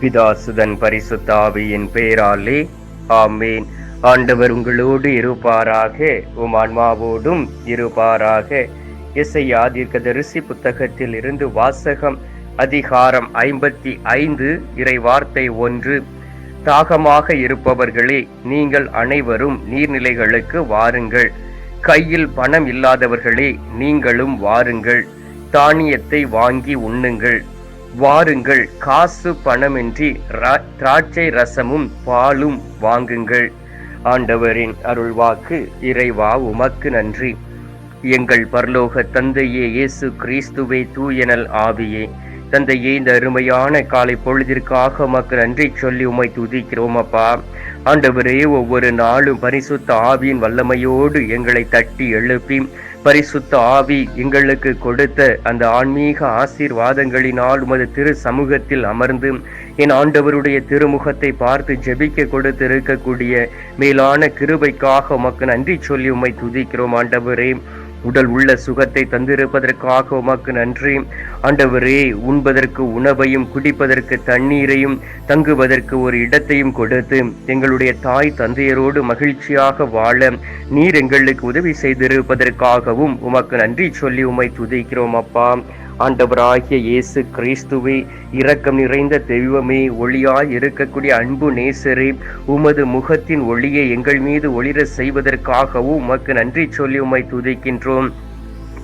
பிதாசுதன் பரிசுத்த ஆவியின் பெயராலே ஆமேன். ஆண்டவர் உங்களோடு இருப்பாராக, உம் ஆன்மாவோடும் இருப்பாராக. எசையா தீர்க்கதரிசி புத்தகத்தில் இருந்து வாசகம். அதிகாரம் 55, இறை வார்த்தை 1. தாகமாக இருப்பவர்களே, நீங்கள் அனைவரும் நீர்நிலைகளுக்கு வாருங்கள். கையில் பணம் இல்லாதவர்களே, நீங்களும் வாருங்கள். தானியத்தை வாங்கி உண்ணுங்கள். வாருங்கள், காசு பணமின்றி திராட்சை ரசமும் பாலும் வாங்குங்கள். ஆண்டவரின் அருள்வாக்கு. இறைவா, உமக்கு நன்றி. எங்கள் பரலோக தந்தையே, இயேசு கிறிஸ்துவே, தூயனல் ஆவியே, தந்தையே, இந்த அருமையான காலை பொழுதிற்காக உமக்கு நன்றி சொல்லி உம்மை துதிக்கிறோம் அப்பா. ஆண்டவரே, ஒவ்வொரு நாளும் பரிசுத்த ஆவியின் வல்லமையோடு எங்களை தட்டி எழுப்பி பரிசுத்த ஆவி எங்களுக்கு கொடுத்த அந்த ஆன்மீக ஆசீர்வாதங்களினால் உமது திரு சமூகத்தில் அமர்ந்து என் ஆண்டவருடைய திருமுகத்தை பார்த்து ஜெபிக்க கொடுத்திருக்கக்கூடிய மேலான கிருபைக்காக உமக்கு நன்றி சொல்லி உம்மை துதிக்கிறோம் ஆண்டவரே. உடல் உள்ள சுகத்தை தந்திருப்பதற்காக உமக்கு நன்றி ஆண்டவரே. உண்பதற்கு உணவையும் குடிப்பதற்கு தண்ணீரையும் தங்குவதற்கு ஒரு இடத்தையும் கொடுத்து எங்களுடைய தாய் தந்தையரோடு மகிழ்ச்சியாக வாழ நீர் எங்களுக்கு உதவி செய்திருப்பதற்காகவும் உமக்கு நன்றி சொல்லி உம்மை துதிக்கிறோம் அப்பா. ஆண்டவராகிய இயேசு கிறிஸ்துவே, இரக்கம் நிறைந்த தெய்வமே, ஒளியாய் இருக்கக்கூடிய அன்பு நேசரே, உமது முகத்தின் ஒளியை எங்கள் மீது ஒளிர செய்வதற்காகவும் உமக்கு நன்றி சொல்லி உம்மை துதிக்கின்றோம்.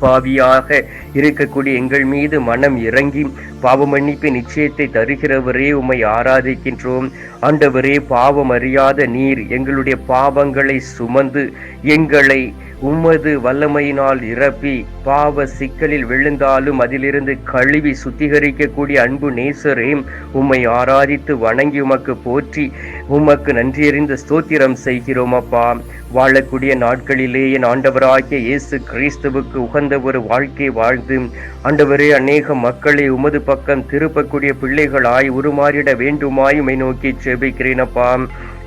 பாவியாக இருக்கக்கூடிய எங்கள் மீது மனம் இறங்கி பாவ மன்னிப்பு நிச்சயத்தை தருகிறவரே, உம்மை ஆராதிக்கின்றோம். ஆண்டவரே, பாவம் அறியாத நீர் எங்களுடைய பாவங்களை சுமந்து எங்களை உமது வல்லமையினால் நிரப்பி பாவ சிக்கலில் விழுந்தாலும் அதிலிருந்து கழுவி சுத்திகரிக்கக்கூடிய அன்பு நேசரே, உம்மை ஆராதித்து வணங்கி உமக்கு போற்றி உமக்கு நன்றியறிந்த ஸ்தோத்திரம் செய்கிறோம் அப்பா. வாழக்கூடிய நாட்களிலே என் ஆண்டவராகிய இயேசு கிறிஸ்துவுக்கு உகந்த ஒரு வாழ்க்கை வாழ்ந்து ஆண்டவரே, அநேக மக்களை உமது பக்கம் திருப்பக்கூடிய பிள்ளைகளாய் உருமாறிட வேண்டுமாய் உம்மை நோக்கி ஜெபிக்கிறேன் அப்பா.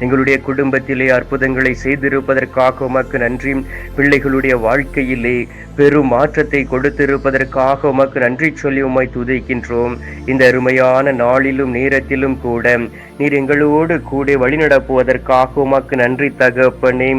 எங்களுடைய குடும்பத்திலே அற்புதங்களை செய்திருப்பதற்காக உமக்கு நன்றி. பிள்ளைகளுடைய வாழ்க்கையிலே பெரும் மாற்றத்தை கொடுத்திருப்பதற்காக உமக்கு நன்றி சொல்லி உம்மை துதிக்கின்றோம். இந்த அருமையான நாளிலும் நேரத்திலும் கூட நீர் எங்களோடு கூட வழிநடப்புவதற்காக உமக்கு நன்றி தகப்பனே.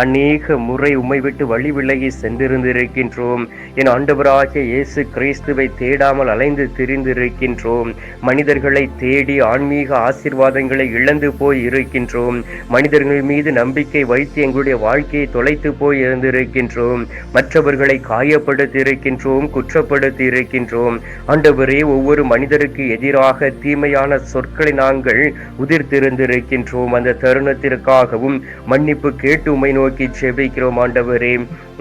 அநேக முறை உம்மை விட்டு வழி விலகி சென்றிருந்திருக்கின்றோம். என் ஆண்டவராகிய இயேசு கிறிஸ்துவை தேடாமல் அலைந்து திரிந்திருக்கின்றோம். மனிதர்களை தேடி ஆன்மீக ஆசீர்வாதங்களை இழந்து போய் இருக்கின்றோம். மனிதர்கள் மீது நம்பிக்கை வைத்து எங்களுடைய வாழ்க்கையை தொலைத்து போய் இருந்திருக்கின்றோம். மற்றவர்களை காயப்படுத்தி இருக்கின்றோம், குற்றப்படுத்தி இருக்கின்றோம். ஆண்டவரே, ஒவ்வொரு மனிதருக்கு எதிராக தீமையான சொற்களை நாங்கள் உதிர்த்திருந்திருக்கின்றோம். அந்த தருணத்திற்காகவும் மன்னிப்பு கேட்டு உம்மை நோக்கி ஜெபிக்கிறோம் ஆண்டவரே.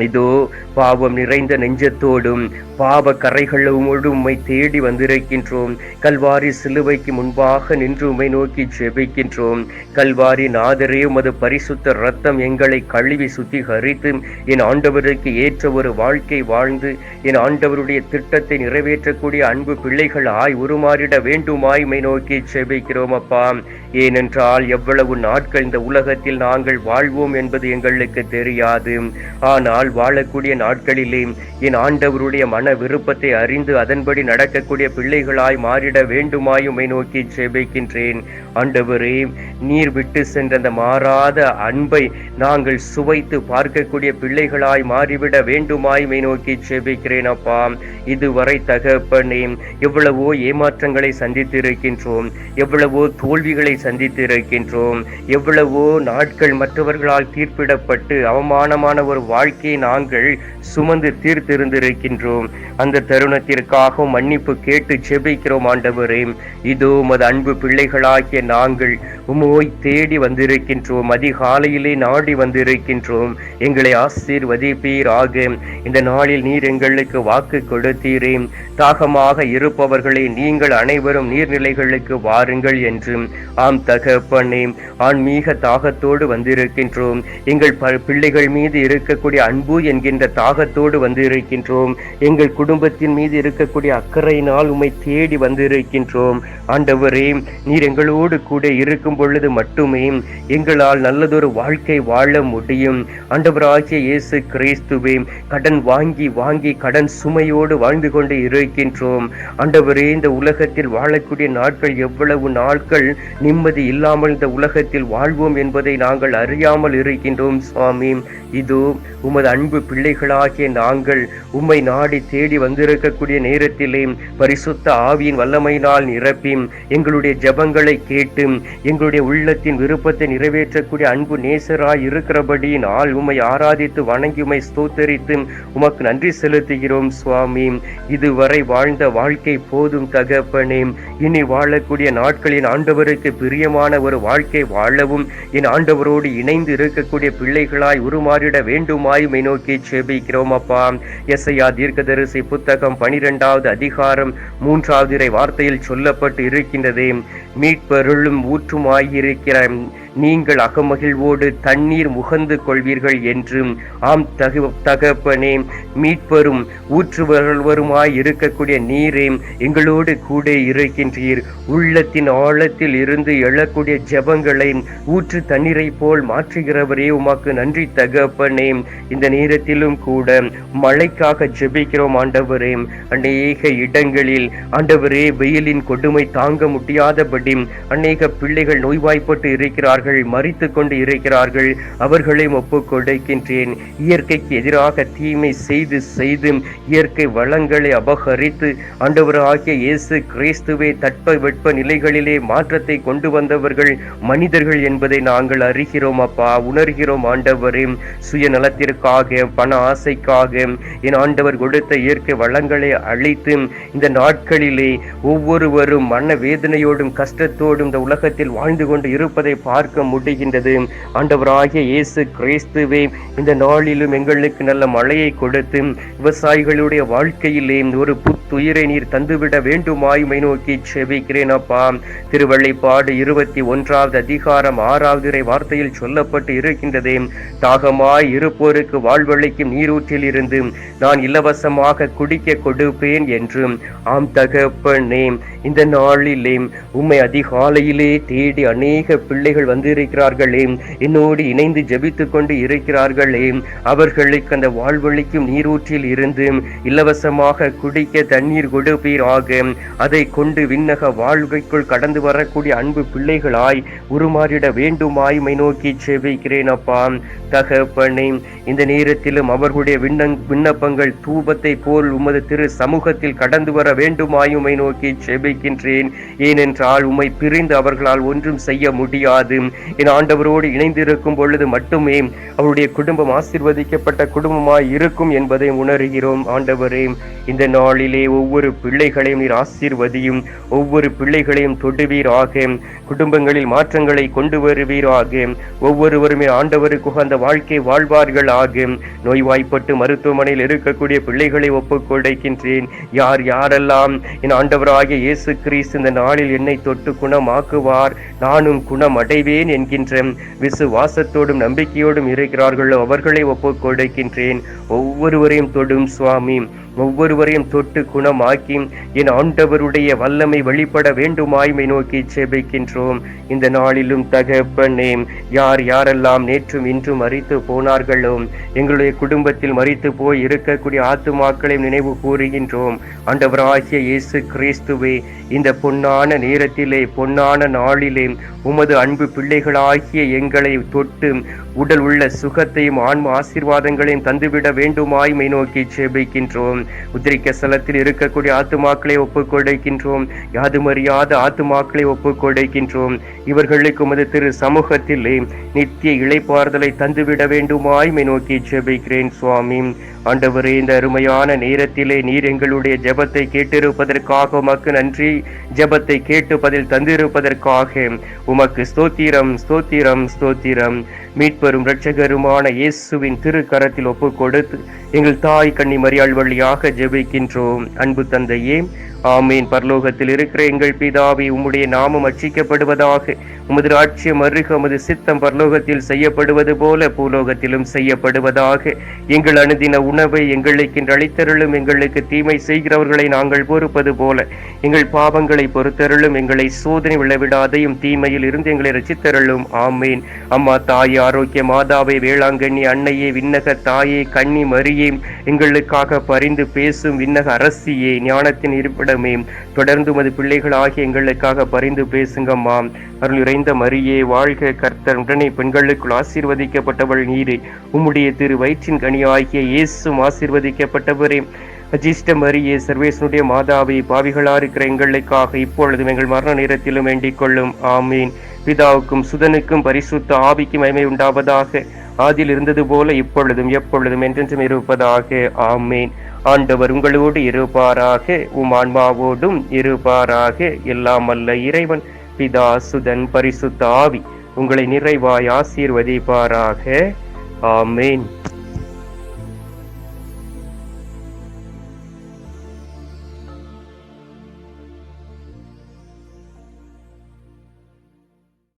இதோ பாவம் நிறைந்த நெஞ்சத்தோடும் பாவ கரைகளோடு உம்மை தேடி வந்திருக்கின்றோம். கல்வாரி சிலுவைக்கு முன்பாக நின்று உம்மை நோக்கி ஜெபிக்கின்றோம். கல்வாரி நாதரே, உமது பரிசுத்த இரத்தம் எங்களை கழுவி சுத்திகரித்து என் ஆண்டவருக்கு ஏற்ற ஒரு வாழ்க்கை வாழ்ந்து என் ஆண்டவருடைய திட்டத்தை நிறைவேற்றக்கூடிய அன்பு பிள்ளைகளாய் உருமாறிட வேண்டுமாய் உம்மை நோக்கி ஜெபிக்கிறோம் அப்பா. ஏனென்றால் எவ்வளவு நாட்கள் இந்த உலகத்தில் நாங்கள் வாழ்வோம் என்பது எங்களுக்கு தெரியாது. ஆனால் வாழக்கூடிய நாட்களிலே என் ஆண்டவருடைய மன விருப்பத்தை அறிந்து அதன்படி நடக்கக்கூடிய பிள்ளைகளாய் மாறிட வேண்டுமாய் உம்மை நோக்கி ஜெபிக்கின்றேன். ஆண்டவரே, நீர் விட்டு சென்ற அந்த மாறாத அன்பை நாங்கள் சுவைத்து பார்க்கக்கூடிய பிள்ளைகளாய் மாறிவிட வேண்டுமாய் உம்மை நோக்கி ஜெபிக்கிறேன் அப்பா. இதுவரை தகப்பனே, எவ்வளவோ ஏமாற்றங்களை சந்தித்திருக்கின்றோம், எவ்வளவோ தோல்விகளை சந்தித்திருக்கின்றோம், எவ்வளவோ நாட்கள் மற்றவர்களால் தீர்ப்பிடப்பட்டு அவமானமான ஒரு வாழ்க்கையை நாங்கள் சுமந்து தீர்த்திருந்திருக்கின்றோம். அந்த தருணத்திற்காக மன்னிப்பு கேட்டு ஜெபிக்கிறோம் ஆண்டவரே. இதோ உமது அன்பு பிள்ளைகளாகிய நாங்கள் உம்மை தேடி வந்திருக்கின்றோம். அதிகாலையிலே நாடி வந்திருக்கின்றோம். எங்களை ஆசீர்வதிப்பீராக. இந்த நாளில் நீர் எங்களுக்கு வாக்கு கொடுத்தீரே, தாகமாக இருப்பவர்களே, நீங்கள் அனைவரும் நீர்நிலைகளுக்கு வாருங்கள் என்றும் ஆம் தகப்பனே, ஆன்மீக தாகத்தோடு வந்திருக்கின்றோம். எங்கள் பிள்ளைகள் மீது இருக்கக்கூடிய அன்பு என்கின்ற தாகத்தோடு வந்திருக்கின்றோம். எங்கள் குடும்பத்தின் மீது இருக்கக்கூடிய அக்கறையினால் உம்மை தேடி வந்திருக்கின்றோம். ஆண்டவரே, நீர் எங்களோடு கூட இருக்கும் பொழுது மட்டுமே எங்களால் நல்லதொரு வாழ்க்கை வாழ முடியும். ஆண்டவராகிய இயேசு கிறிஸ்துவே, கடன் வாங்கி வாங்கி கடன் சுமையோடு வாழ்ந்து கொண்டு இருக்கின்றோம். ஆண்டவரே, இந்த உலகத்தில் வாழக்கூடிய நாட்கள் எவ்வளவு நாட்கள் நிம்மதி இல்லாமல் இந்த உலகத்தில் வாழ்வோம் என்பதை நாங்கள் அறியாமல் இருக்கின்றோம். சுவாமி, இதோ உமது அன்பு பிள்ளைகளாகிய நாங்கள் உம்மை நாடி தேடி வந்திருக்கக்கூடிய நேரத்திலே பரிசுத்த ஆவியின் வல்லமையினால் நிரப்பி எங்களுடைய ஜெபங்களை கேட்டு எங்களுடைய உள்ளத்தின் விருப்பத்தை நிறைவேற்றக்கூடிய அன்பு நேசராய் இருக்கிறபடியினால் உம்மை ஆராதித்து வணங்கி உம்மை ஸ்தோத்தரித்து உமக்கு நன்றி செலுத்துகிறோம். சுவாமி, இதுவரை வாழ்ந்த வாழ்க்கை போதும் தகப்பனே. இனி வாழக்கூடிய நாட்களின் ஆண்டவருக்கு பிரியமான ஒரு வாழ்க்கை வாழவும் என் ஆண்டவரோடு இணைந்து இருக்கக்கூடிய பிள்ளைகளாய் உருமாறிட வேண்டுமாய் உம்மை நோக்கி செபிக்கிறோம் அப்பா. எசையா தீர்க்கதரிசி புத்தகம் 12வது அதிகாரம் 3வது வார்த்தையில் சொல்லப்பட்டு இருக்கின்றதே, மீட்பருளும் ஊற்றுமாயிருக்கிற நீங்கள் அகமகிழ்வோடு தண்ணீர் முகந்து கொள்வீர்கள் என்றும். ஆம் தகப்பனே, மீட்பரும் ஊற்றுவருமாய் இருக்கக்கூடிய நீரே எங்களோடு கூட இருக்கின்றீர். உள்ளத்தின் ஆழத்தில் இருந்து எழக்கூடிய ஜெபங்களை ஊற்று தண்ணீரை போல் மாற்றுகிறவரே, உமக்கு நன்றி தகப்பனே. இந்த நேரத்திலும் கூட மழைக்காக ஜெபிக்கிறோம் ஆண்டவரே. அநேக இடங்களில் ஆண்டவரே வெயிலின் கொடுமை தாங்க முடியாதபடி அநேக பிள்ளைகள் நோய்வாய்ப்பட்டு இருக்கிறார்கள், மரித்து கொண்டு இருக்கிறார்கள். அவர்களை ஒப்புக் கொடுக்கின்றேன். இயற்கைக்கு எதிராக தீமை செய்து செய்து இயற்கை வளங்களை அபகரித்து ஆண்டவராகிய இயேசு கிறிஸ்துவே தட்பவெட்ப நிலைகளிலே மாற்றத்தை கொண்டு வந்தவர்கள் மனிதர்கள் என்பதை நாங்கள் அறிகிறோம் அப்பா, உணர்கிறோம் ஆண்டவரே. சுயநலத்திற்காக பண ஆசைக்காக என் ஆண்டவர் கொடுத்த இயற்கை வளங்களை அழித்து இந்த நாட்களிலே ஒவ்வொருவரும் மன வேதனையோடும் கஷ்டத்தோடும் இந்த உலகத்தில் வாழ்ந்து கொண்டு இருப்பதை பார்க்க முடிகின்றது. ஆண்டவராகிய இயேசு கிறிஸ்துவே, இந்த நாளிலும் எங்களுக்கு நல்ல மழையை கொடுத்து விவசாயிகளுடைய வாழ்க்கையிலே ஒரு புத்துயிரை நீர் தந்துவிட வேண்டுமாய் உம்மை நோக்கி செபிக்கிறேன் அப்பா. திருவெளிப்பாடு 21வது அதிகாரம் 6வது வார்த்தையில் சொல்லப்பட்டு இருக்கின்றதே, தாகமாய் இருப்போருக்கு வாழ்வளிக்கும் நீரூற்றில் இருந்து நான் இலவசமாக குடிக்க கொடுப்பேன் என்றும். ஆம் தகப்பனே, இந்த நாளிலே உம்மை அதிகாலையிலே தேடி அநேக பிள்ளைகள் வந்திருக்கிறார்களே, என்னோடு இணைந்து ஜெபித்துக் கொண்டு இருக்கிறார்களே. அவர்களுக்கு அந்த வாழ்வளிக்கும் நீரூற்றில் இருந்து இலவசமாக குடிக்க தண்ணீர் கொடுப்பீராக. அதை கொண்டு விண்ணக வாழ்க்கைக்குள் கடந்து வரக்கூடிய அன்பு பிள்ளைகளாய் உருமாறிட வேண்டுமாய் உம்மை நோக்கி செபிக்கிறேன் அப்பா. தகப்பனே, இந்த நேரத்திலும் அவர்களுடைய விண்ணப்பங்கள் தூபத்தை போல் உமது திரு சமூகத்தில் கடந்து வர வேண்டுமாய் உம்மை நோக்கி செபிக்கின்றேன். ஏனென்றால் உம்மை பிரிந்து அவர்களால் ஒன்றும் செய்ய முடியாது. என் ஆண்டவரோடு இணைந்திருக்கும் பொழுது மட்டுமே அவருடைய குடும்பம் ஆசீர்வதிக்கப்பட்ட குடும்பமாய் இருக்கும் என்பதை உணர்கிறோம். ஆண்டவரே, இந்த நாளிலே ஒவ்வொரு பிள்ளைகளையும் நீர் ஆசீர்வதியும், ஒவ்வொரு பிள்ளைகளையும் தொடுவீராக, குடும்பங்களில் மாற்றங்களை கொண்டு வருவீராக. ஒவ்வொருவருமே ஆண்டவருக்கு உகந்த வாழ்க்கை வாழ்வார்கள் ஆக. நோய்வாய்ப்பட்டு மருத்துவமனையில் இருக்கக்கூடிய பிள்ளைகளை ஒப்புக் கொடுக்கின்றேன். யார் யாரெல்லாம் என் ஆண்டவராகிய இயேசு கிறிஸ்து இந்த நாளில் என்னை தொட்டு குணமாக்குவார், நானும் குணம் அடைவேன் என்கின்ற விசுவாசத்தோடும் நம்பிக்கையோடும் இருக்கிறார்களோ அவர்களை ஒப்புக் கொடுக்கின்றேன். ஒவ்வொருவரையும் தொடும் சுவாமி, ஒவ்வொருவரையும் தொட்டு குணமாக்கி என் ஆண்டவருடைய வல்லமை வெளிப்பட வேண்டுமாய்மை நோக்கி செபிக்கின்றோம். இந்த நாளிலும் தகப்பனே, யார் யாரெல்லாம் நேற்றும் இன்றும் மரித்து போனார்களோ, எங்களுடைய குடும்பத்தில் மரித்து போய் இருக்கக்கூடிய ஆத்துமாக்களை நினைவு கூறுகின்றோம். ஆண்டவராகிய இயேசு கிறிஸ்துவே, இந்த பொன்னான நேரத்திலே பொன்னான நாளிலே உமது அன்பு பிள்ளைகளாகிய எங்களை தொட்டு உடல் உள்ள சுகத்தையும் ஆன்ம ஆசீர்வாதங்களையும் தந்துவிட வேண்டுமாய்மை நோக்கி செபிக்கின்றோம். உத்திரிக்க ஸ்தலத்தில் இருக்கக்கூடிய ஆத்துமாக்களை ஒப்புக் கொடுக்கின்றோம். யாதுமறியாத ஆத்துமாக்களை ஒப்புக் கொடுக்கின்றோம். இவர்களுக்கு உமது திரு சமூகத்திலே நித்திய இளைப்பாறுதலை தந்துவிட வேண்டுமாய்மை நோக்கி செபிக்கிறேன் சுவாமி. ஆண்டவரே, இந்த அருமையான நேரத்திலே நீர் எங்களுடைய ஜெபத்தை கேட்டிருப்பதற்காக உமக்கு நன்றி. ஜெபத்தை கேட்டு பதில் தந்திருப்பதற்காக உமக்கு ஸ்தோத்திரம், ஸ்தோத்திரம், ஸ்தோத்திரம். மீட்பெரும் இரட்சகருமான இயேசுவின் திருக்கரத்தில் ஒப்புக் கொடுத்து எங்கள் தாய் கன்னி மரியாள் வழியாக ஜெபிக்கின்றோம். அன்பு தந்தையே, ஆமீன். பரலோகத்தில் இருக்கிற எங்கள் பிதாவே, உம்முடைய நாமம் அர்ச்சிக்கப்படுவதாக. உமது ராஜ்யம் வருக. உமது சித்தம் பரலோகத்தில் செய்யப்படுவது போல பூலோகத்திலும் செய்யப்படுவதாக. எங்கள் அனுதின உணவை எங்களுக்கு இன்று அளித்தருளும். எங்களுக்கு தீமை செய்கிறவர்களை நாங்கள் பொறுப்பது போல எங்கள் பாவங்களை பொறுத்தருளும். எங்களை சோதனை விழவிடாதையும் தீமையில் இருந்து எங்களை ரட்சித்தருளும். ஆமீன். அம்மா தாயே, ஆரோக்கிய மாதாவே, வேளாங்கண்ணி அன்னையே, விண்ணக தாயே, கன்னி மரியே, எங்களுக்காக பரிந்து பேசும் விண்ணக அரசியே, ஞானத்தின் இருப்பிடமே, தொடர்ந்து உமது பிள்ளைகளாகிய எங்களுக்காக பரிந்து பேசுங்கம்மா. அருள் நிறைந்த மரியே, வாழ்க. கர்த்தர் உடனே பெண்களுக்குள் ஆசீர்வதிக்கப்பட்டவள் நீரே. உம்முடைய திரு வயிற்றின் கனியாகிய இயேசும் ஆசீர்வதிக்கப்பட்டவரே. அஜிஷ்ட மரியே, சர்வேசனுடைய மாதாவே, பாவிகளா இருக்கிற எங்களுக்காக இப்பொழுதும் எங்கள் மரண நேரத்திலும் வேண்டிக் கொள்ளும். ஆமீன். பிதாவுக்கும் சுதனுக்கும் பரிசுத்த ஆவிக்கும் மகிமை உண்டாவதாக. ஆதியில் இருந்தது போல இப்பொழுதும் எப்பொழுதும் என்றென்றும் இருப்பதாக. ஆமீன். ஆண்டவர் உங்களோடு இருப்பாராக, உம் ஆன்மாவோடும் இருப்பாராக. எல்லாம் அல்ல இறைவன் பிதா, சுதன், பரிசுத்த ஆவி உங்களை நிறைவாய் ஆசீர்வதிப்பாராக. ஆமீன்.